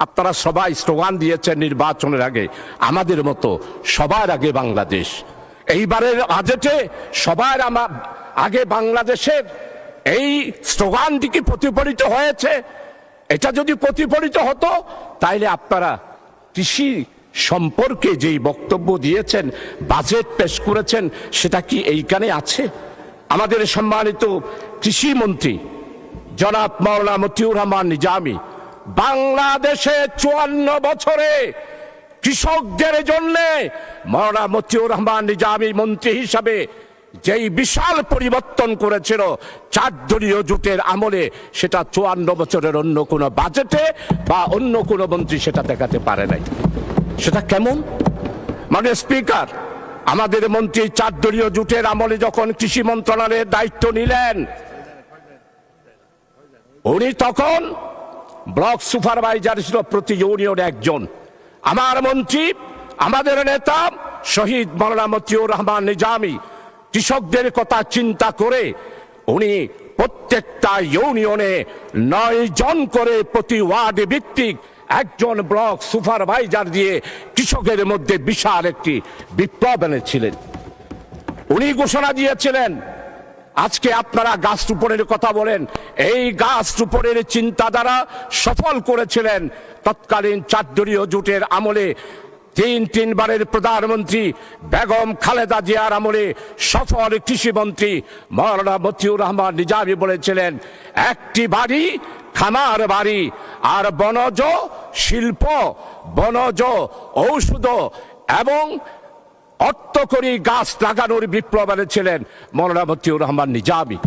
আপনারা সবাই স্লোগান দিয়েছেন নির্বাচনের আগে, আমাদের মতো সবার আগে বাংলাদেশ। এইবারের বাজেটে সবার আগে বাংলাদেশের এই স্লোগানটি কি প্রতিফলিত হয়েছে? এটা যদি প্রতিফলিত হতো তাইলে আপনারা কৃষি সম্পর্কে যেই বক্তব্য দিয়েছেন, বাজেট পেশ করেছেন, সেটা কি এইখানে আছে? আমাদের সম্মানিত কৃষি মন্ত্রী জনাব মাওলানা মতিউর রহমান নিজামী বাংলাদেশে 54 বছরে কৃষকদের জন্য মাওলানা মতিউর রহমান নিজামী মন্ত্রী হিসাবে যেই বিশাল পরিবর্তন করেছিল 4 দলীয় জোটের আমলে, সেটা 54 বছরের অন্য কোন বাজেটে বা অন্য কোন মন্ত্রী সেটা দেখাতে পারে নাই। সেটা কেমন? মানে স্পিকার, আমাদের মন্ত্রী 4 দলীয় জোটের আমলে যখন কৃষি মন্ত্রণালয়ের দায়িত্ব নিলেন, উনি তখন ব্লক সুপারভাইজার ছিল প্রতি ইউনিয়নে একজন। আমার মন্ত্রী, আমাদের নেতা শহীদ মাওলানা মতিউর রহমান নিজামী কৃষকদের কথা চিন্তা করে উনি প্রত্যেকটা ইউনিয়নে 9 জন করে প্রতি ওয়ার্ড ভিত্তিক একজন ব্লক সুপারভাইজার দিয়ে কৃষকের মধ্যে বিশাল একটি বিপ্লব এনেছিলেন। উনি ঘোষণা দিয়েছিলেন, আজকে আপনারা গাছ রোপণের কথা বলেন, এই গাছ রোপণের চিন্তাধারা সফল করেছিলেন তৎকালীন 4 দলীয় জোটের আমলে। 3 বারের প্রধানমন্ত্রী বেগম খালেদা জিয়ার আমলে সফল কৃষিমন্ত্রী মাওলানা মতিউর রহমান নিজামী বলেছিলেন, একটি বাড়ি খামার বাড়ি আর বনজ শিল্প, বনজ ঔষধ এবং অর্থকরী গাছ লাগানোর বিপ্লব এনেছিলেন মাওলানা মতিউর রহমান নিজামী।